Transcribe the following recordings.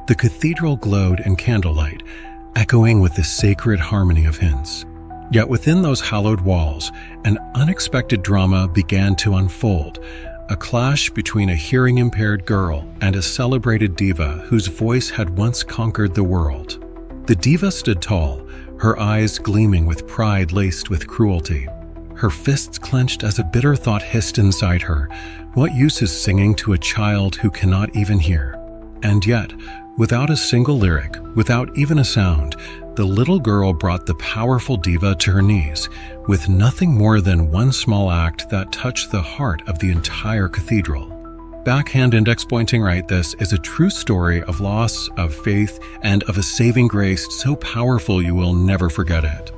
The cathedral glowed in candlelight, echoing with the sacred harmony of hymns. Yet within those hallowed walls, an unexpected drama began to unfold, a clash between a hearing-impaired girl and a celebrated diva whose voice had once conquered the world. The diva stood tall, her eyes gleaming with pride laced with cruelty. Her fists clenched as a bitter thought hissed inside her. What use is singing to a child who cannot even hear? And yet, without a single lyric, without even a sound, the little girl brought the powerful diva to her knees, with nothing more than one small act that touched the heart of the entire cathedral. Backhand index pointing right, this is a true story of loss, of faith, and of a saving grace so powerful you will never forget it.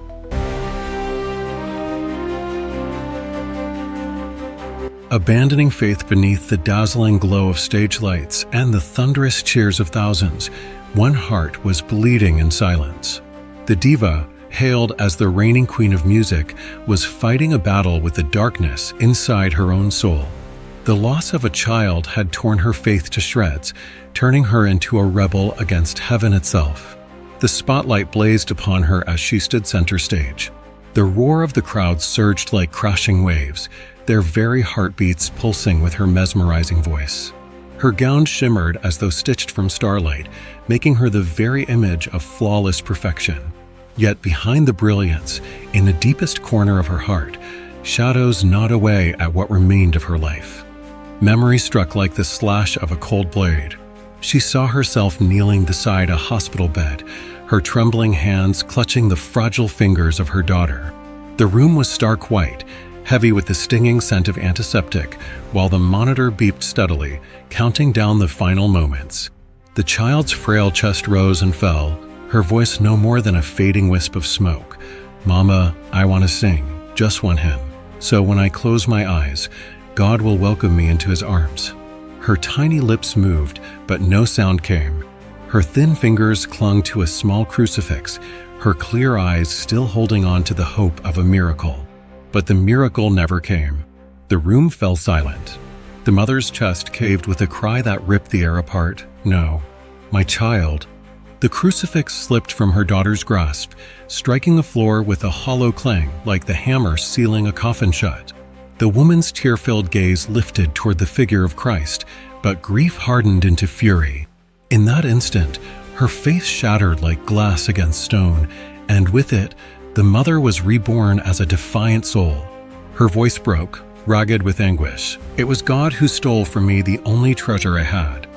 Abandoning faith beneath the dazzling glow of stage lights and the thunderous cheers of thousands, one heart was bleeding in silence. The diva, hailed as the reigning queen of music, was fighting a battle with the darkness inside her own soul. The loss of a child had torn her faith to shreds, turning her into a rebel against heaven itself. The spotlight blazed upon her as she stood center stage. The roar of the crowd surged like crashing waves, their very heartbeats pulsing with her mesmerizing voice. Her gown shimmered as though stitched from starlight, making her the very image of flawless perfection. Yet behind the brilliance, in the deepest corner of her heart, shadows gnawed away at what remained of her life. Memory struck like the slash of a cold blade. She saw herself kneeling beside a hospital bed, her trembling hands clutching the fragile fingers of her daughter. The room was stark white, heavy with the stinging scent of antiseptic, while the monitor beeped steadily, counting down the final moments. The child's frail chest rose and fell, her voice no more than a fading wisp of smoke. "Mama, I want to sing, just one hymn. So when I close my eyes, God will welcome me into his arms." Her tiny lips moved, but no sound came. Her thin fingers clung to a small crucifix, her clear eyes still holding on to the hope of a miracle. But the miracle never came. The room fell silent. The mother's chest caved with a cry that ripped the air apart. "No, my child." The crucifix slipped from her daughter's grasp, striking the floor with a hollow clang like the hammer sealing a coffin shut. The woman's tear-filled gaze lifted toward the figure of Christ, but grief hardened into fury. In that instant, her faith shattered like glass against stone, and with it, the mother was reborn as a defiant soul. Her voice broke, ragged with anguish. "It was God who stole from me the only treasure I had."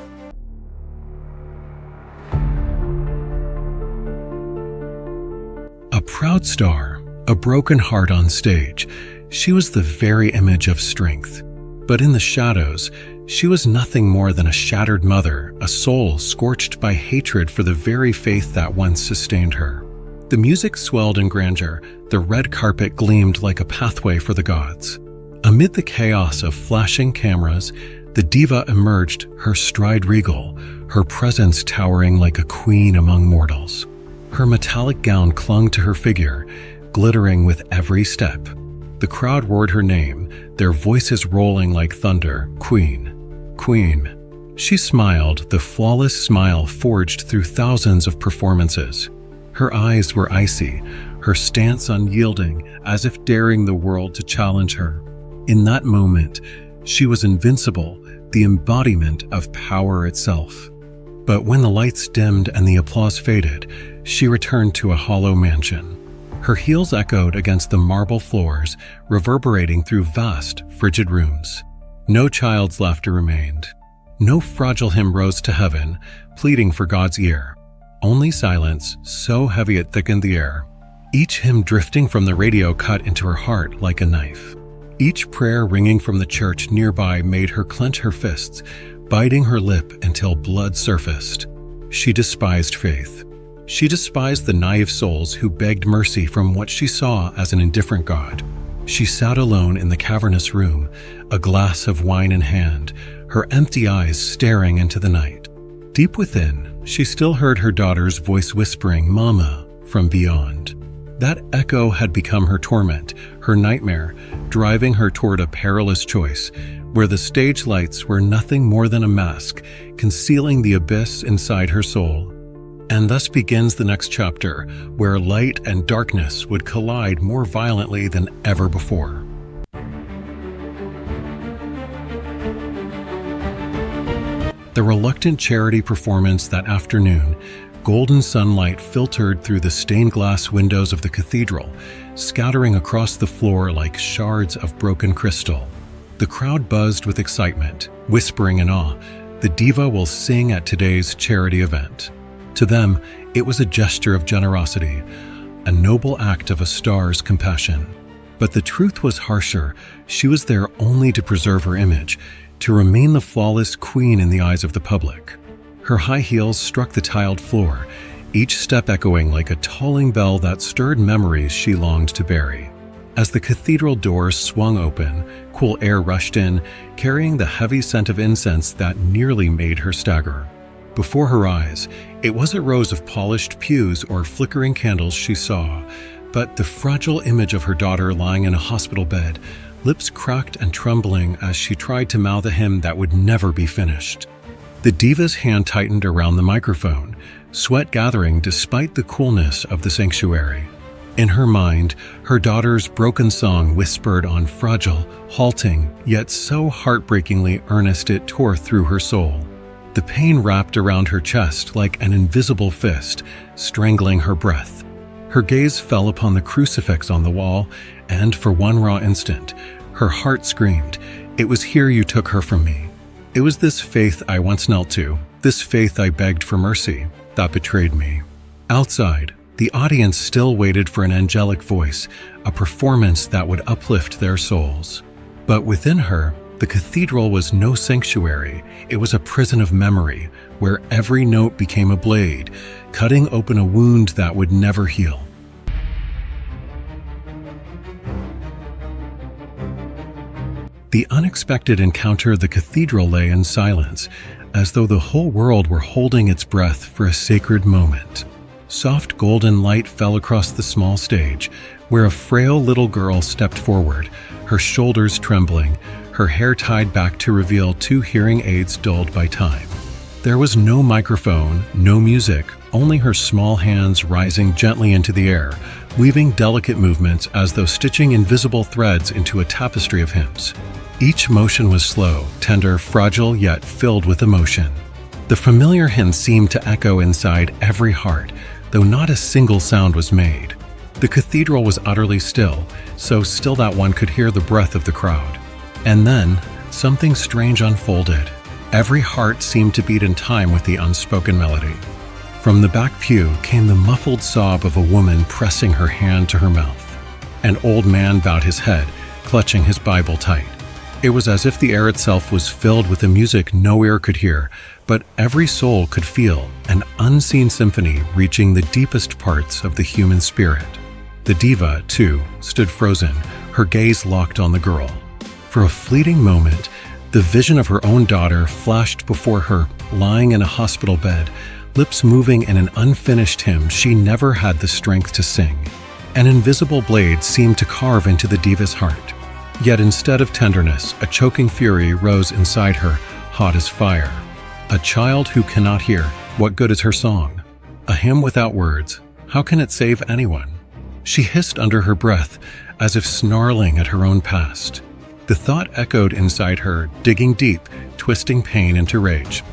A proud star, a broken heart on stage, she was the very image of strength. But in the shadows, she was nothing more than a shattered mother, a soul scorched by hatred for the very faith that once sustained her. The music swelled in grandeur, the red carpet gleamed like a pathway for the gods. Amid the chaos of flashing cameras, the diva emerged, her stride regal, her presence towering like a queen among mortals. Her metallic gown clung to her figure, glittering with every step. The crowd roared her name, their voices rolling like thunder. "Queen, Queen." She smiled, the flawless smile forged through thousands of performances. Her eyes were icy, her stance unyielding, as if daring the world to challenge her. In that moment, she was invincible, the embodiment of power itself. But when the lights dimmed and the applause faded, she returned to a hollow mansion. Her heels echoed against the marble floors, reverberating through vast, frigid rooms. No child's laughter remained. No fragile hymn rose to heaven, pleading for God's ear. Only silence, so heavy it thickened the air. Each hymn drifting from the radio cut into her heart like a knife. Each prayer ringing from the church nearby made her clench her fists, biting her lip until blood surfaced. She despised faith. She despised the naive souls who begged mercy from what she saw as an indifferent God. She sat alone in the cavernous room, a glass of wine in hand, her empty eyes staring into the night. Deep within, she still heard her daughter's voice whispering, "Mama," from beyond. That echo had become her torment, her nightmare, driving her toward a perilous choice, where the stage lights were nothing more than a mask, concealing the abyss inside her soul. And thus begins the next chapter, where light and darkness would collide more violently than ever before. The reluctant charity performance that afternoon, golden sunlight filtered through the stained glass windows of the cathedral, scattering across the floor like shards of broken crystal. The crowd buzzed with excitement, whispering in awe, "The Diva will sing at today's charity event." To them, it was a gesture of generosity, a noble act of a star's compassion. But the truth was harsher. She was there only to preserve her image, to remain the flawless queen in the eyes of the public. Her high heels struck the tiled floor, each step echoing like a tolling bell that stirred memories she longed to bury. As the cathedral doors swung open, cool air rushed in, carrying the heavy scent of incense that nearly made her stagger. Before her eyes, it wasn't rows of polished pews or flickering candles she saw, but the fragile image of her daughter lying in a hospital bed, lips cracked and trembling as she tried to mouth a hymn that would never be finished. The diva's hand tightened around the microphone, sweat gathering despite the coolness of the sanctuary. In her mind, her daughter's broken song whispered on fragile, halting, yet so heartbreakingly earnest it tore through her soul. The pain wrapped around her chest like an invisible fist, strangling her breath. Her gaze fell upon the crucifix on the wall, and for one raw instant, her heart screamed, "It was here you took her from me." It was this faith I once knelt to, this faith I begged for mercy, that betrayed me. Outside, the audience still waited for an angelic voice, a performance that would uplift their souls. But within her, the cathedral was no sanctuary. It was a prison of memory, where every note became a blade, cutting open a wound that would never heal. The unexpected encounter of the cathedral lay in silence, as though the whole world were holding its breath for a sacred moment. Soft golden light fell across the small stage, where a frail little girl stepped forward, her shoulders trembling, her hair tied back to reveal 2 hearing aids dulled by time. There was no microphone, no music, only her small hands rising gently into the air, weaving delicate movements as though stitching invisible threads into a tapestry of hymns. Each motion was slow, tender, fragile, yet filled with emotion. The familiar hymn seemed to echo inside every heart, though not a single sound was made. The cathedral was utterly still, so still that one could hear the breath of the crowd. And then, something strange unfolded. Every heart seemed to beat in time with the unspoken melody. From the back pew came the muffled sob of a woman pressing her hand to her mouth. An old man bowed his head, clutching his Bible tight. It was as if the air itself was filled with a music no ear could hear, but every soul could feel, an unseen symphony reaching the deepest parts of the human spirit. The diva, too, stood frozen, her gaze locked on the girl. For a fleeting moment, the vision of her own daughter flashed before her, lying in a hospital bed, lips moving in an unfinished hymn she never had the strength to sing. An invisible blade seemed to carve into the diva's heart. Yet instead of tenderness, a choking fury rose inside her, hot as fire. A child who cannot hear, what good is her song? A hymn without words, how can it save anyone? She hissed under her breath, as if snarling at her own past. The thought echoed inside her, digging deep, twisting pain into rage.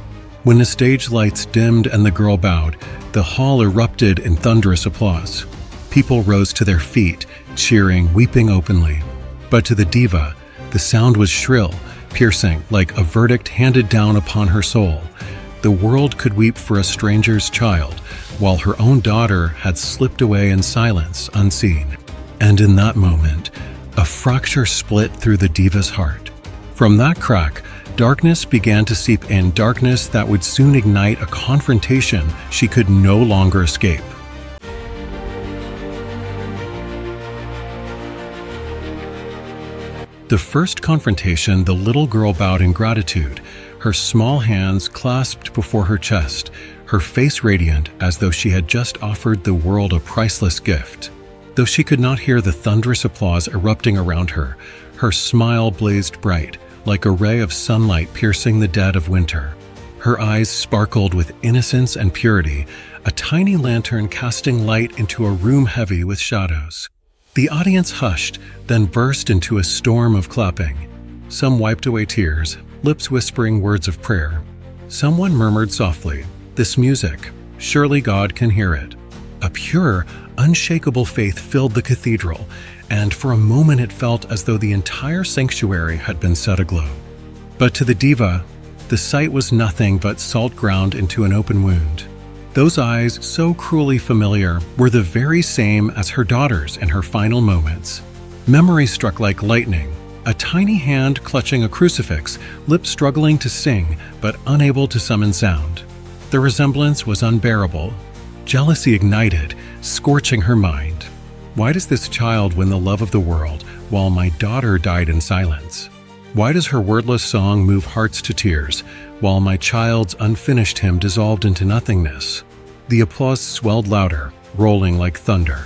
When the stage lights dimmed and the girl bowed, the hall erupted in thunderous applause. People rose to their feet, cheering, weeping openly. But to the diva, the sound was shrill, piercing, like a verdict handed down upon her soul. The world could weep for a stranger's child, while her own daughter had slipped away in silence, unseen. And in that moment, a fracture split through the diva's heart. From that crack, darkness began to seep in, darkness that would soon ignite a confrontation she could no longer escape. The first confrontation, the little girl bowed in gratitude, her small hands clasped before her chest, her face radiant as though she had just offered the world a priceless gift. Though she could not hear the thunderous applause erupting around her, her smile blazed bright, like a ray of sunlight piercing the dead of winter. Her eyes sparkled with innocence and purity, a tiny lantern casting light into a room heavy with shadows. The audience hushed, then burst into a storm of clapping. Some wiped away tears, lips whispering words of prayer. Someone murmured softly, "This music, surely God can hear it." A pure, unshakable faith filled the cathedral, and for a moment it felt as though the entire sanctuary had been set aglow. But to the diva, the sight was nothing but salt ground into an open wound. Those eyes, so cruelly familiar, were the very same as her daughter's in her final moments. Memory struck like lightning, a tiny hand clutching a crucifix, lips struggling to sing but unable to summon sound. The resemblance was unbearable. Jealousy ignited, scorching her mind. Why does this child win the love of the world while my daughter died in silence? Why does her wordless song move hearts to tears while my child's unfinished hymn dissolved into nothingness? The applause swelled louder, rolling like thunder.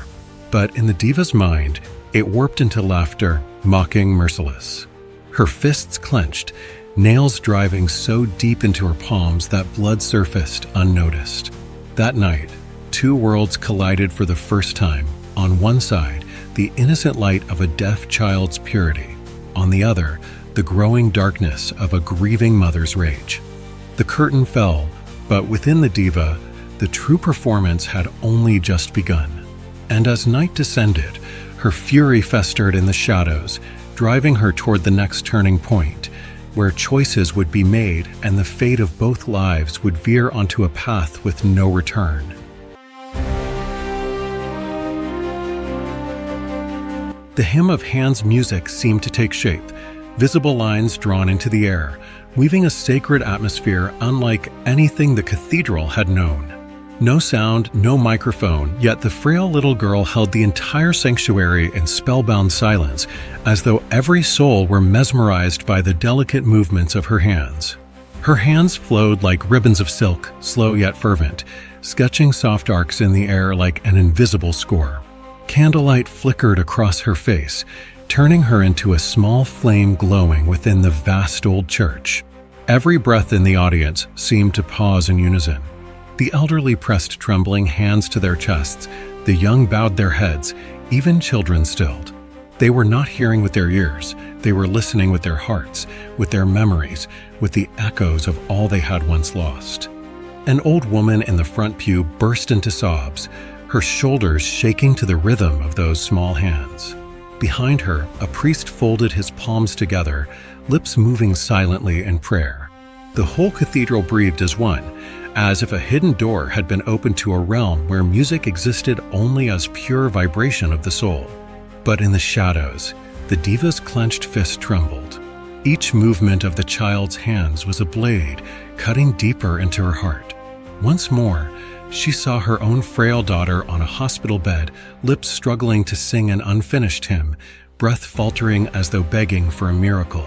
But in the diva's mind, it warped into laughter, mocking, merciless. Her fists clenched, nails driving so deep into her palms that blood surfaced unnoticed. That night, two worlds collided for the first time. On one side, the innocent light of a deaf child's purity. On the other, the growing darkness of a grieving mother's rage. The curtain fell, but within the diva, the true performance had only just begun. And as night descended, her fury festered in the shadows, driving her toward the next turning point, where choices would be made and the fate of both lives would veer onto a path with no return. The hymn of Hand's music seemed to take shape, visible lines drawn into the air, weaving a sacred atmosphere unlike anything the cathedral had known. No sound, no microphone, yet the frail little girl held the entire sanctuary in spellbound silence, as though every soul were mesmerized by the delicate movements of her hands. Her hands flowed like ribbons of silk, slow yet fervent, sketching soft arcs in the air like an invisible score. Candlelight flickered across her face, turning her into a small flame glowing within the vast old church. Every breath in the audience seemed to pause in unison. The elderly pressed trembling hands to their chests, the young bowed their heads, even children stilled. They were not hearing with their ears, they were listening with their hearts, with their memories, with the echoes of all they had once lost. An old woman in the front pew burst into sobs, her shoulders shaking to the rhythm of those small hands. Behind her, a priest folded his palms together, lips moving silently in prayer. The whole cathedral breathed as one, as if a hidden door had been opened to a realm where music existed only as pure vibration of the soul. But in the shadows, the diva's clenched fist trembled. Each movement of the child's hands was a blade, cutting deeper into her heart. Once more, she saw her own frail daughter on a hospital bed, lips struggling to sing an unfinished hymn, breath faltering as though begging for a miracle.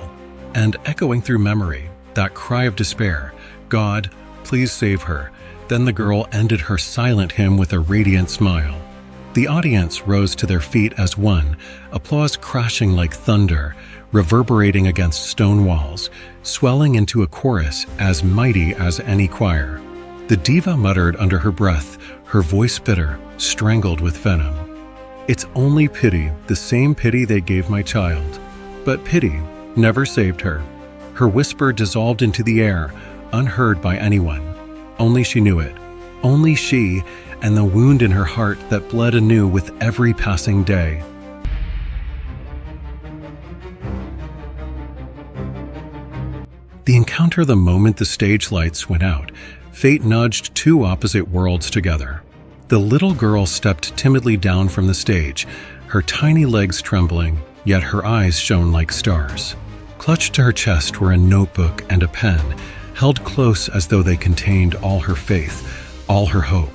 And echoing through memory, that cry of despair, "God, please save her." Then the girl ended her silent hymn with a radiant smile. The audience rose to their feet as one, applause crashing like thunder, reverberating against stone walls, swelling into a chorus as mighty as any choir. The diva muttered under her breath, her voice bitter, strangled with venom. "It's only pity, the same pity they gave my child." But pity never saved her. Her whisper dissolved into the air, unheard by anyone. Only she knew it. Only she, and the wound in her heart that bled anew with every passing day. The encounter the moment the stage lights went out. Fate nudged two opposite worlds together. The little girl stepped timidly down from the stage, her tiny legs trembling, yet her eyes shone like stars. Clutched to her chest were a notebook and a pen, held close as though they contained all her faith, all her hope.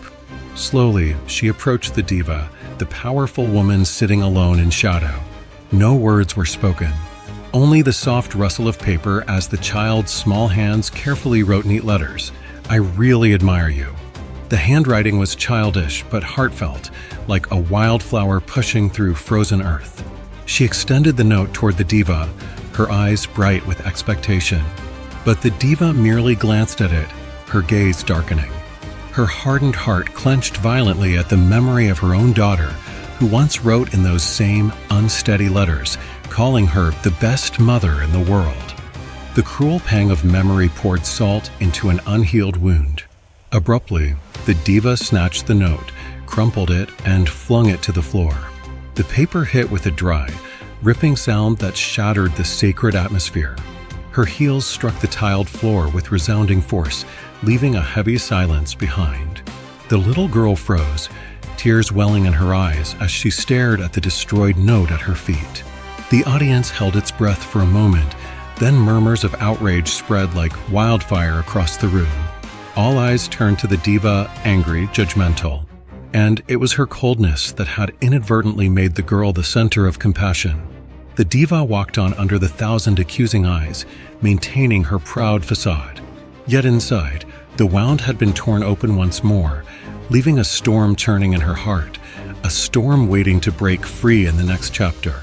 Slowly, she approached the diva, the powerful woman sitting alone in shadow. No words were spoken, only the soft rustle of paper as the child's small hands carefully wrote neat letters. "I really admire you." The handwriting was childish but heartfelt, like a wildflower pushing through frozen earth. She extended the note toward the diva, her eyes bright with expectation. But the diva merely glanced at it, her gaze darkening. Her hardened heart clenched violently at the memory of her own daughter, who once wrote in those same unsteady letters, calling her the best mother in the world. The cruel pang of memory poured salt into an unhealed wound. Abruptly, the diva snatched the note, crumpled it, and flung it to the floor. The paper hit with a dry, ripping sound that shattered the sacred atmosphere. Her heels struck the tiled floor with resounding force, leaving a heavy silence behind. The little girl froze, tears welling in her eyes as she stared at the destroyed note at her feet. The audience held its breath for a moment, then murmurs of outrage spread like wildfire across the room. All eyes turned to the diva, angry, judgmental. And it was her coldness that had inadvertently made the girl the center of compassion. The diva walked on under the 1,000 accusing eyes, maintaining her proud facade. Yet inside, the wound had been torn open once more, leaving a storm churning in her heart, a storm waiting to break free in the next chapter.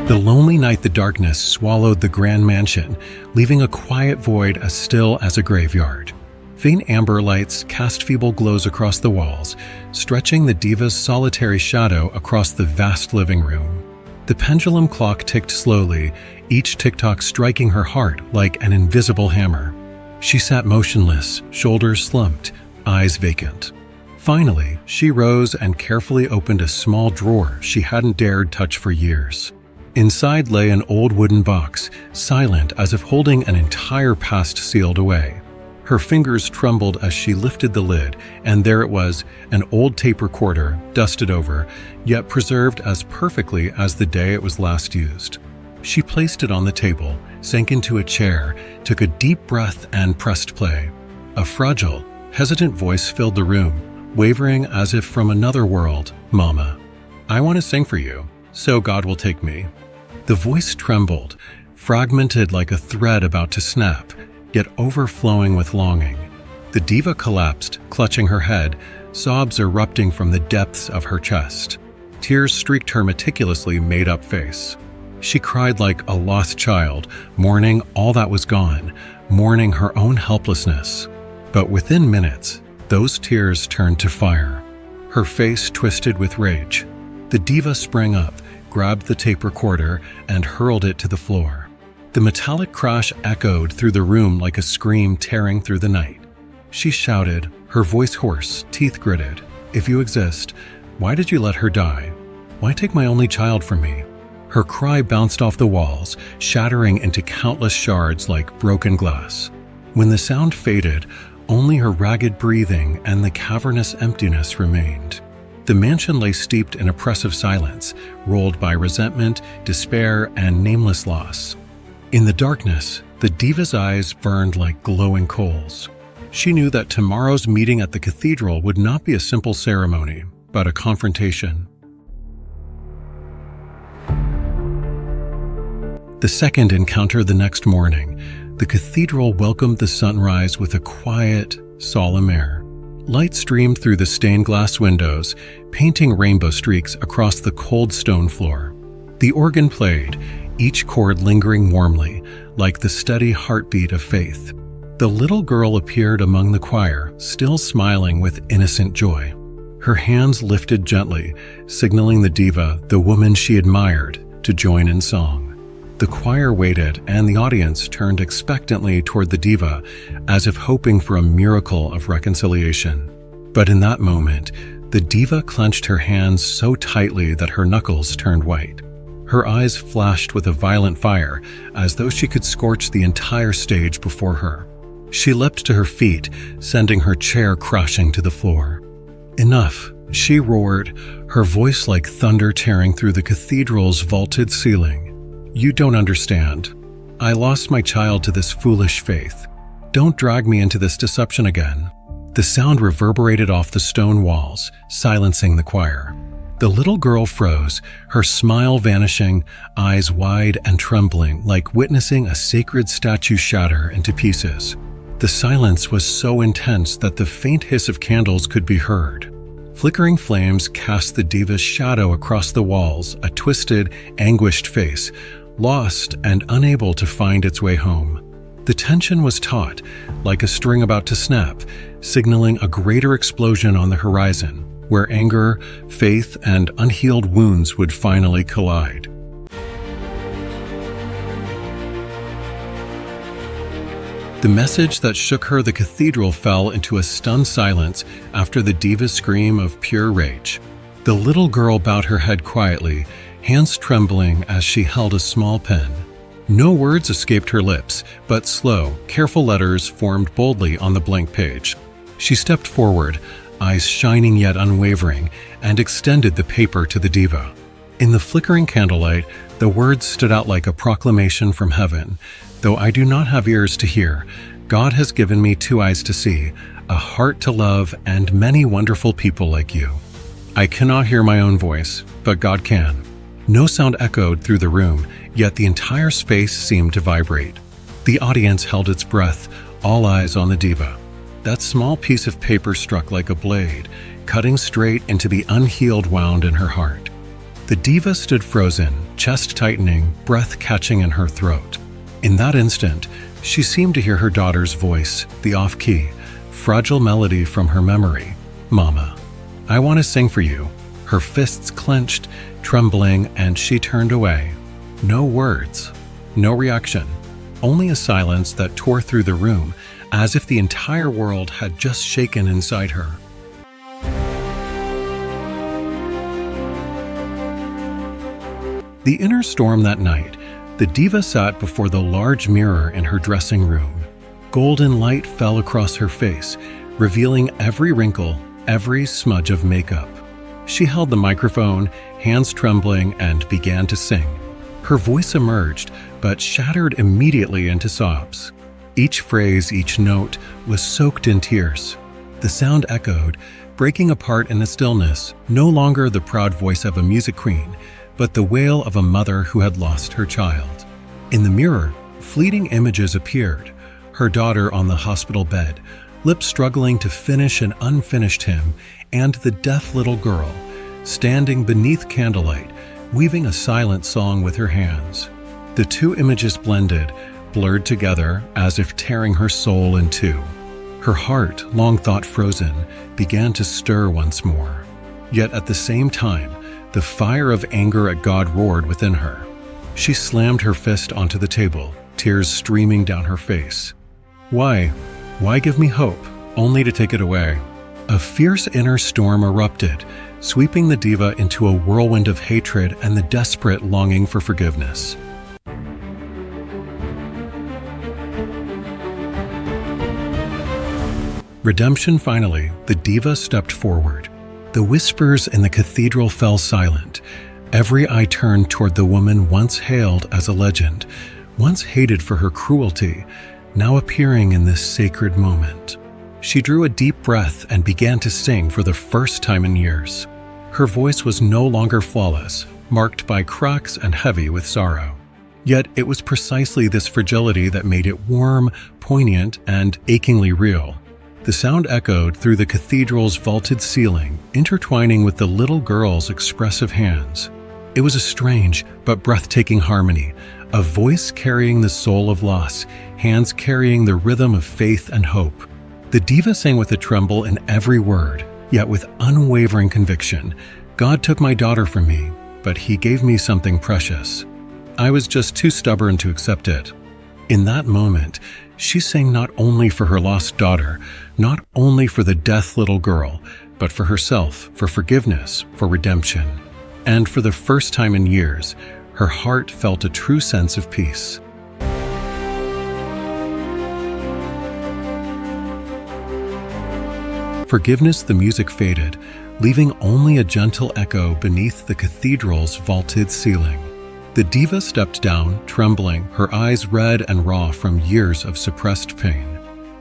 The lonely night, the darkness swallowed the grand mansion, leaving a quiet void as still as a graveyard. Faint amber lights cast feeble glows across the walls, stretching the diva's solitary shadow across the vast living room. The pendulum clock ticked slowly, each tick-tock striking her heart like an invisible hammer. She sat motionless, shoulders slumped, eyes vacant. Finally, she rose and carefully opened a small drawer she hadn't dared touch for years. Inside lay an old wooden box, silent as if holding an entire past sealed away. Her fingers trembled as she lifted the lid, and there it was, an old tape recorder, dusted over, yet preserved as perfectly as the day it was last used. She placed it on the table, sank into a chair, took a deep breath, and pressed play. A fragile, hesitant voice filled the room, wavering as if from another world. "Mama, I want to sing for you, so God will take me." The voice trembled, fragmented like a thread about to snap, yet overflowing with longing. The diva collapsed, clutching her head, sobs erupting from the depths of her chest. Tears streaked her meticulously made-up face. She cried like a lost child, mourning all that was gone, mourning her own helplessness. But within minutes, those tears turned to fire. Her face twisted with rage. The diva sprang up, grabbed the tape recorder, and hurled it to the floor. The metallic crash echoed through the room like a scream tearing through the night. She shouted, her voice hoarse, teeth gritted, "If you exist, why did you let her die? Why take my only child from me?" Her cry bounced off the walls, shattering into countless shards like broken glass. When the sound faded, only her ragged breathing and the cavernous emptiness remained. The mansion lay steeped in oppressive silence, rolled by resentment, despair, and nameless loss. In the darkness, the diva's eyes burned like glowing coals. She knew that tomorrow's meeting at the cathedral would not be a simple ceremony, but a confrontation. The second encounter the next morning, the cathedral welcomed the sunrise with a quiet, solemn air. Light streamed through the stained glass windows, painting rainbow streaks across the cold stone floor. The organ played, each chord lingering warmly, like the steady heartbeat of faith. The little girl appeared among the choir, still smiling with innocent joy. Her hands lifted gently, signaling the diva, the woman she admired, to join in song. The choir waited, and the audience turned expectantly toward the diva, as if hoping for a miracle of reconciliation. But in that moment, the diva clenched her hands so tightly that her knuckles turned white. Her eyes flashed with a violent fire, as though she could scorch the entire stage before her. She leapt to her feet, sending her chair crashing to the floor. "Enough," she roared, her voice like thunder tearing through the cathedral's vaulted ceiling. "You don't understand. I lost my child to this foolish faith. Don't drag me into this deception again." The sound reverberated off the stone walls, silencing the choir. The little girl froze, her smile vanishing, eyes wide and trembling, like witnessing a sacred statue shatter into pieces. The silence was so intense that the faint hiss of candles could be heard. Flickering flames cast the diva's shadow across the walls, a twisted, anguished face, lost and unable to find its way home. The tension was taut, like a string about to snap, signaling a greater explosion on the horizon, where anger, faith, and unhealed wounds would finally collide. The message that shook her the cathedral fell into a stunned silence after the diva's scream of pure rage. The little girl bowed her head quietly, hands trembling as she held a small pen. No words escaped her lips, but slow, careful letters formed boldly on the blank page. She stepped forward, eyes shining yet unwavering, and extended the paper to the diva. In the flickering candlelight, the words stood out like a proclamation from heaven. Though I do not have ears to hear, God has given me 2 eyes to see, a heart to love, and many wonderful people like you. I cannot hear my own voice, but God can. No sound echoed through the room, yet the entire space seemed to vibrate. The audience held its breath, all eyes on the diva. That small piece of paper struck like a blade, cutting straight into the unhealed wound in her heart. The diva stood frozen, chest tightening, breath catching in her throat. In that instant, she seemed to hear her daughter's voice, the off-key, fragile melody from her memory. "Mama, I want to sing for you." Her fists clenched, trembling, and she turned away. No words, no reaction, only a silence that tore through the room, as if the entire world had just shaken inside her. The inner storm that night, the diva sat before the large mirror in her dressing room. Golden light fell across her face, revealing every wrinkle, every smudge of makeup. She held the microphone, hands trembling, and began to sing. Her voice emerged, but shattered immediately into sobs. Each phrase, each note, was soaked in tears. The sound echoed, breaking apart in the stillness, no longer the proud voice of a music queen, but the wail of a mother who had lost her child. In the mirror, fleeting images appeared. Her daughter on the hospital bed, lips struggling to finish an unfinished hymn, and the deaf little girl, standing beneath candlelight, weaving a silent song with her hands. The 2 images blended, blurred together as if tearing her soul in 2. Her heart, long thought frozen, began to stir once more. Yet at the same time, the fire of anger at God roared within her. She slammed her fist onto the table, tears streaming down her face. Why give me hope, only to take it away? A fierce inner storm erupted, sweeping the diva into a whirlwind of hatred and the desperate longing for forgiveness. Redemption finally, the diva stepped forward. The whispers in the cathedral fell silent. Every eye turned toward the woman once hailed as a legend, once hated for her cruelty, now appearing in this sacred moment. She drew a deep breath and began to sing for the first time in years. Her voice was no longer flawless, marked by cracks and heavy with sorrow. Yet it was precisely this fragility that made it warm, poignant, and achingly real. The sound echoed through the cathedral's vaulted ceiling, intertwining with the little girl's expressive hands. It was a strange but breathtaking harmony, a voice carrying the soul of loss, hands carrying the rhythm of faith and hope. The diva sang with a tremble in every word, yet with unwavering conviction. God took my daughter from me, but He gave me something precious. I was just too stubborn to accept it. In that moment, she sang not only for her lost daughter, not only for the deaf little girl, but for herself, for forgiveness, for redemption. And for the first time in years, her heart felt a true sense of peace. Forgiveness, the music faded, leaving only a gentle echo beneath the cathedral's vaulted ceiling. The diva stepped down, trembling, her eyes red and raw from years of suppressed pain.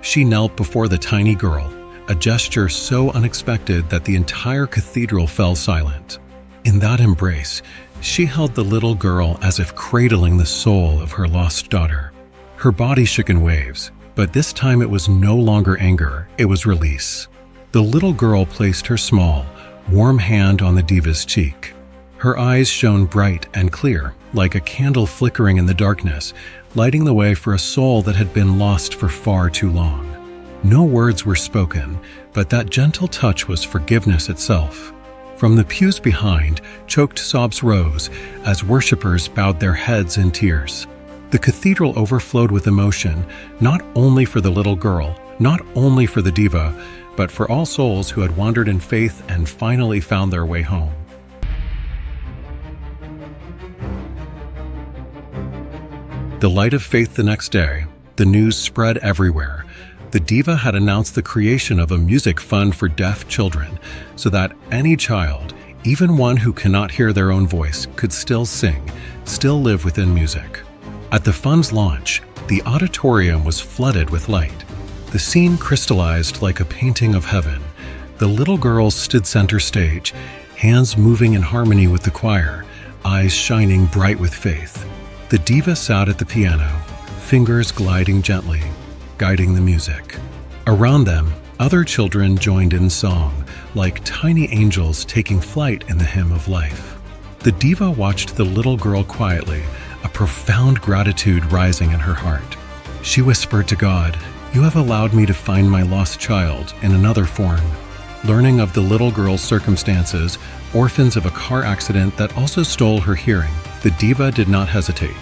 She knelt before the tiny girl, a gesture so unexpected that the entire cathedral fell silent. In that embrace, she held the little girl as if cradling the soul of her lost daughter. Her body shook in waves, but this time it was no longer anger, it was release. The little girl placed her small, warm hand on the diva's cheek. Her eyes shone bright and clear, like a candle flickering in the darkness, lighting the way for a soul that had been lost for far too long. No words were spoken, but that gentle touch was forgiveness itself. From the pews behind, choked sobs rose as worshippers bowed their heads in tears. The cathedral overflowed with emotion, not only for the little girl, not only for the diva, but for all souls who had wandered in faith and finally found their way home. The light of faith the next day, the news spread everywhere. The diva had announced the creation of a music fund for deaf children so that any child, even one who cannot hear their own voice, could still sing, still live within music. At the fund's launch, the auditorium was flooded with light. The scene crystallized like a painting of heaven. The little girl stood center stage, hands moving in harmony with the choir, eyes shining bright with faith. The diva sat at the piano, fingers gliding gently, guiding the music. Around them, other children joined in song, like tiny angels taking flight in the hymn of life. The diva watched the little girl quietly, a profound gratitude rising in her heart. She whispered to God, "You have allowed me to find my lost child in another form." Learning of the little girl's circumstances, orphans of a car accident that also stole her hearing, the diva did not hesitate.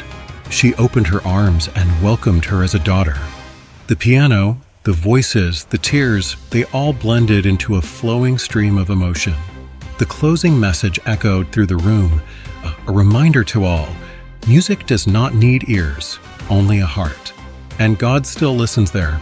She opened her arms and welcomed her as a daughter. The piano, the voices, the tears, they all blended into a flowing stream of emotion. The closing message echoed through the room, a reminder to all, music does not need ears, only a heart. And God still listens there,